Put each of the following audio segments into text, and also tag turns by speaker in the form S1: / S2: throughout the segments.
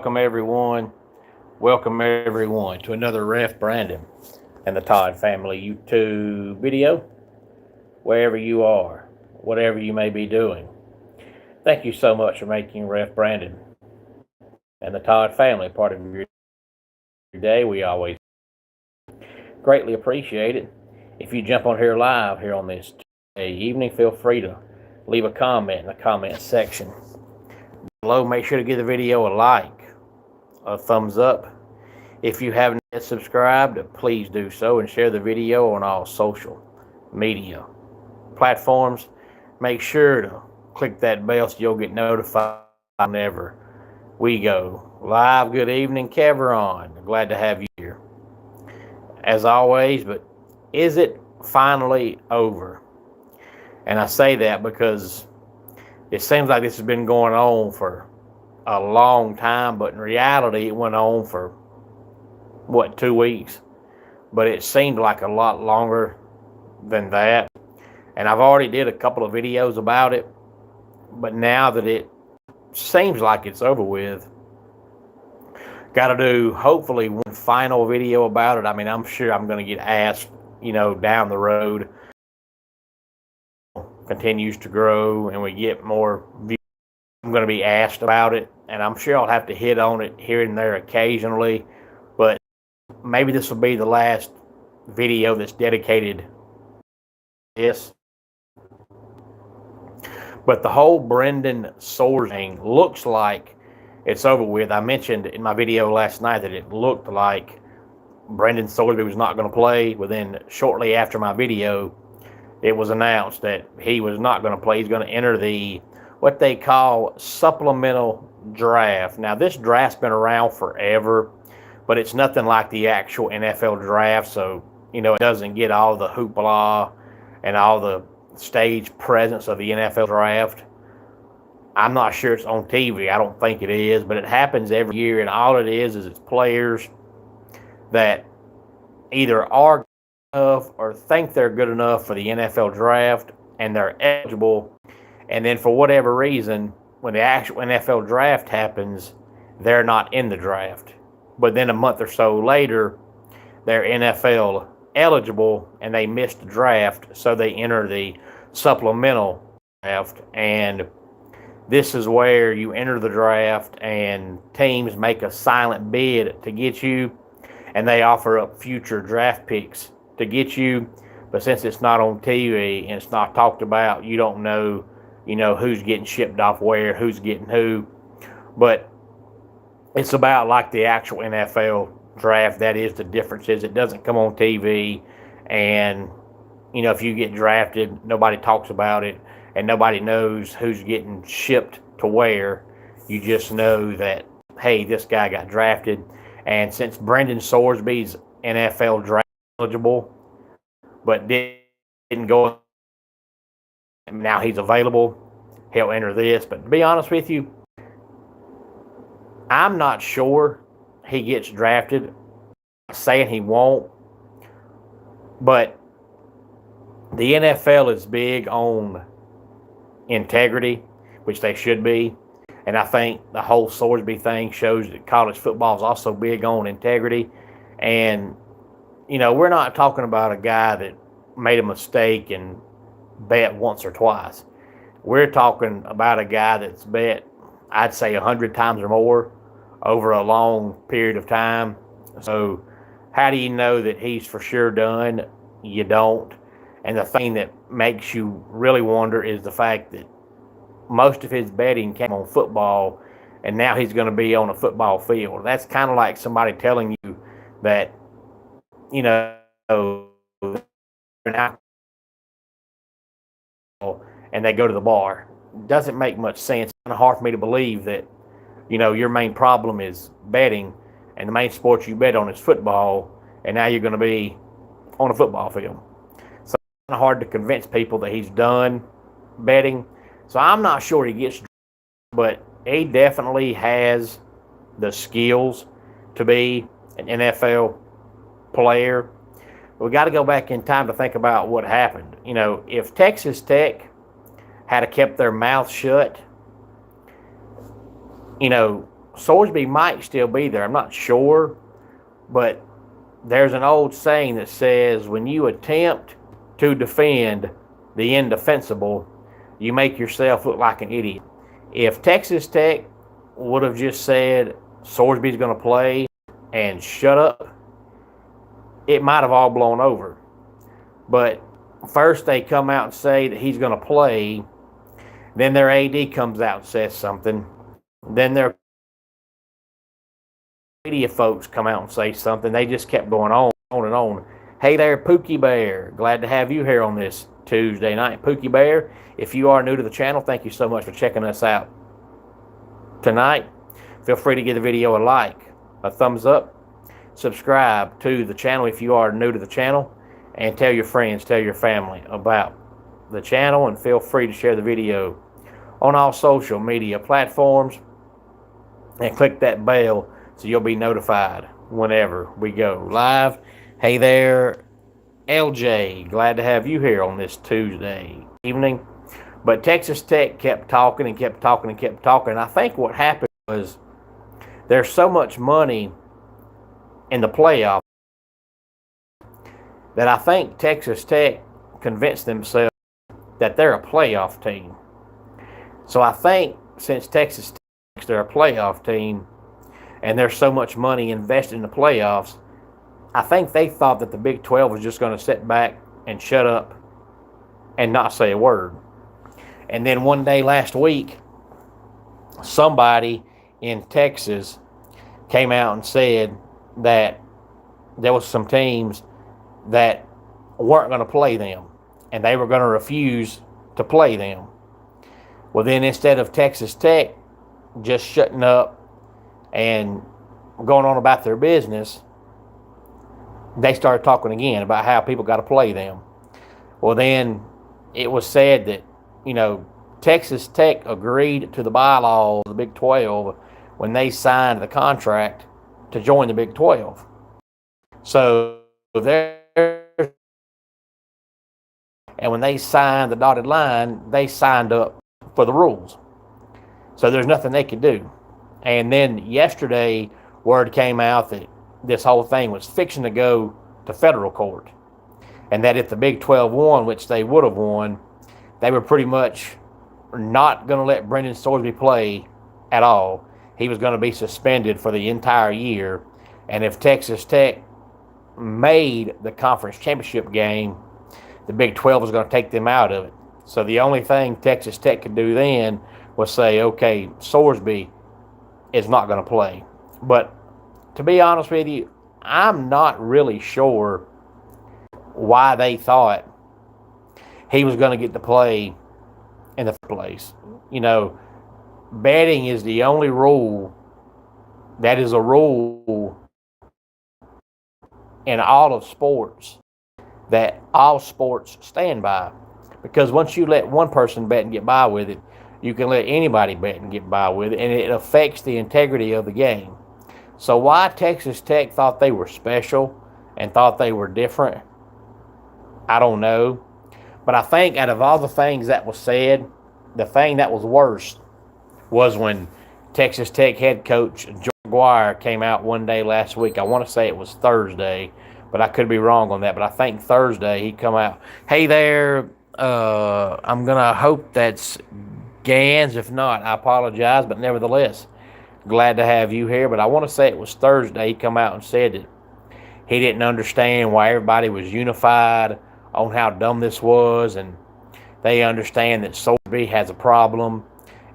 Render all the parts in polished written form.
S1: Welcome everyone to another Ref Brandon and the Todd Family YouTube video. Wherever you are, whatever you may be doing, thank you so much for making Ref Brandon and the Todd Family part of your day. We always greatly appreciate it. If you jump on here live here on this Tuesday evening, feel free to leave a comment in the comment section below. Make sure to give the video a like, a thumbs up. If you haven't yet subscribed, please do so and share the video on all social media platforms. Make sure to click that bell so you'll get notified whenever we go live. Good evening, Kevron. Glad to have you here as always. But is it finally over? And I say that because it seems like this has been going on for a long time, but in reality it went on for 2 weeks, but it seemed like a lot longer than that. And I've already did a couple of videos about it, but now that it seems like it's over with, got to do hopefully one final video about it. I mean, I'm sure I'm going to get asked, down the road, continues to grow and we get more views, I'm going to be asked about it, and I'm sure I'll have to hit on it here and there occasionally. But maybe this will be the last video that's dedicated to this. But the whole Brendan Soares thing looks like it's over with. I mentioned in my video last night that it looked like Brendan Soares was not going to play. But then shortly after my video, it was announced that he was not going to play. He's going to enter the what they call supplemental draft. Now, this draft's been around forever, but it's nothing like the actual NFL draft, so, it doesn't get all the hoopla and all the stage presence of the NFL draft. I'm not sure it's on TV. I don't think it is, but it happens every year, and all it is it's players that either are good enough or think they're good enough for the NFL draft, and they're eligible, and then for whatever reason, when the actual NFL draft happens, they're not in the draft. But then a month or so later, they're NFL eligible and they missed the draft, so they enter the supplemental draft. And this is where you enter the draft and teams make a silent bid to get you, and they offer up future draft picks to get you. But since it's not on TV and it's not talked about, you don't know, who's getting shipped off where, who's getting who. But it's about like the actual NFL draft. That is, the difference is it doesn't come on TV, and if you get drafted, nobody talks about it, and nobody knows who's getting shipped to where. You just know that, hey, this guy got drafted. And since Brendan Soaresby's NFL draft eligible, but didn't go, now he's available, he'll enter this. But to be honest with you, I'm not sure he gets drafted. I'm saying he won't, but the NFL is big on integrity, which they should be. And I think the whole Soaresby thing shows that college football is also big on integrity. And, we're not talking about a guy that made a mistake and bet once or twice. We're talking about a guy that's bet, I'd say, 100 times or more over a long period of time. So how do you know that he's for sure done? You don't. And the thing that makes you really wonder is the fact that most of his betting came on football, and now he's going to be on a football field. That's kind of like somebody telling you that, and they go to the bar. Doesn't make much sense. It's kind of hard for me to believe that, your main problem is betting, and the main sport you bet on is football, and now you're going to be on a football field. So it's kind of hard to convince people that he's done betting. So I'm not sure he gets, but he definitely has the skills to be an NFL player. We got to go back in time to think about what happened. If Texas Tech had kept their mouth shut, Sorsby might still be there. I'm not sure, but there's an old saying that says when you attempt to defend the indefensible, you make yourself look like an idiot. If Texas Tech would have just said Sorsby's going to play and shut up, it might have all blown over. But first they come out and say that he's going to play. Then their AD comes out and says something. Then their media folks come out and say something. They just kept going on and on. Hey there, Pookie Bear. Glad to have you here on this Tuesday night. Pookie Bear, if you are new to the channel, thank you so much for checking us out tonight. Feel free to give the video a like, a thumbs up, subscribe to the channel if you are new to the channel, and tell your friends, tell your family about the channel, and feel free to share the video on all social media platforms and click that bell so you'll be notified whenever we go live. Hey there, LJ. Glad to have you here on this Tuesday evening. But Texas Tech kept talking and kept talking and kept talking. And I think what happened was there's so much money in the playoff that I think Texas Tech convinced themselves that they're a playoff team. So I think since Texas Tech, they're a playoff team, and there's so much money invested in the playoffs, I think they thought that the Big 12 was just going to sit back and shut up and not say a word. And then one day last week, somebody in Texas came out and said that there was some teams that weren't going to play them, and they were going to refuse to play them. Well, then instead of Texas Tech just shutting up and going on about their business, they started talking again about how people got to play them. Well, then it was said that, Texas Tech agreed to the bylaws of the Big 12 when they signed the contract to join the Big 12. So and when they signed the dotted line, they signed up for the rules. So there's nothing they could do. And then yesterday, word came out that this whole thing was fixing to go to federal court. And that if the Big 12 won, which they would have won, they were pretty much not going to let Brendan Sorsby play at all. He was going to be suspended for the entire year. And if Texas Tech made the conference championship game, the Big 12 was going to take them out of it. So the only thing Texas Tech could do then was say, okay, Sorsby is not going to play. But to be honest with you, I'm not really sure why they thought he was going to get to play in the first place. Betting is the only rule that is a rule in all of sports that all sports stand by. Because once you let one person bet and get by with it, you can let anybody bet and get by with it, and it affects the integrity of the game. So why Texas Tech thought they were special and thought they were different, I don't know. But I think out of all the things that was said, the thing that was worst was when Texas Tech head coach Joe McGuire came out one day last week. I want to say it was Thursday, but I could be wrong on that. But I think Thursday he come out, hey there, I'm going to hope that's Gans. If not, I apologize. But nevertheless, glad to have you here. But I want to say it was Thursday he come out and said that he didn't understand why everybody was unified on how dumb this was, and they understand that Sorsby has a problem,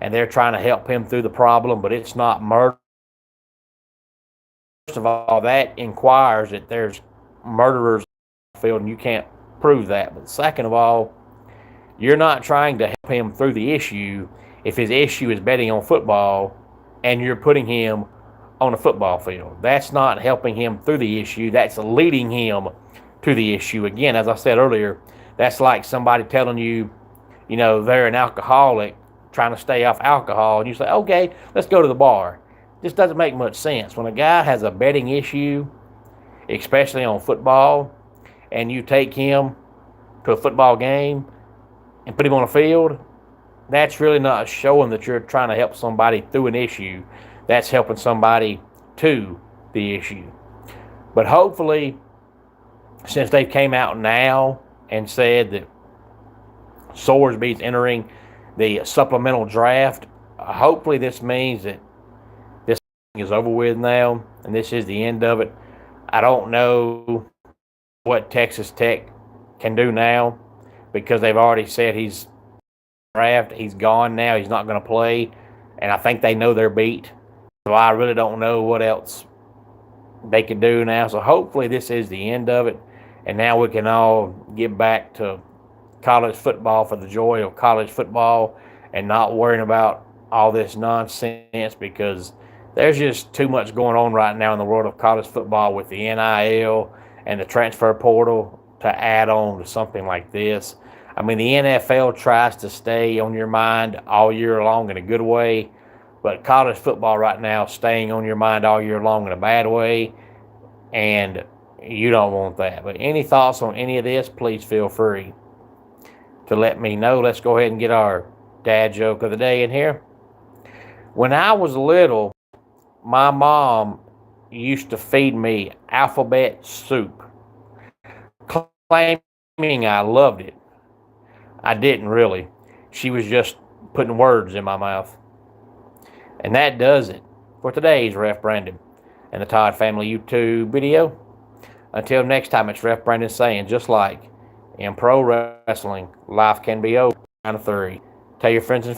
S1: and they're trying to help him through the problem, but it's not murder. First of all, that inquires that there's murderers in the field, and you can't prove that. But second of all, you're not trying to help him through the issue if his issue is betting on football and you're putting him on a football field. That's not helping him through the issue. That's leading him to the issue. Again, as I said earlier, that's like somebody telling you, they're an alcoholic trying to stay off alcohol, and you say, okay, let's go to the bar. This doesn't make much sense. When a guy has a betting issue, especially on football, and you take him to a football game and put him on a field, that's really not showing that you're trying to help somebody through an issue. that's helping somebody to the issue. But hopefully, since they came out now and said that Sorsby's entering the supplemental draft, hopefully this means that this is over with now and this is the end of it. I don't know what Texas Tech can do now because they've already said he's gone now. He's not going to play, and I think they know they're beat. So I really don't know what else they can do now. So hopefully this is the end of it, and now we can all get back to college football for the joy of college football and not worrying about all this nonsense, because there's just too much going on right now in the world of college football with the NIL and the transfer portal to add on to something like this. I mean, the NFL tries to stay on your mind all year long in a good way, but college football right now is staying on your mind all year long in a bad way, and you don't want that. But any thoughts on any of this, please feel free to let me know. Let's go ahead and get our dad joke of the day in here. When I was little, my mom used to feed me alphabet soup, claiming I loved it. I didn't really. She was just putting words in my mouth. And that does it for today's Ref Brandon and the Todd Family YouTube video. Until next time, it's Ref Brandon saying, just like in pro wrestling, life can be over. Count of three. Tell your friends and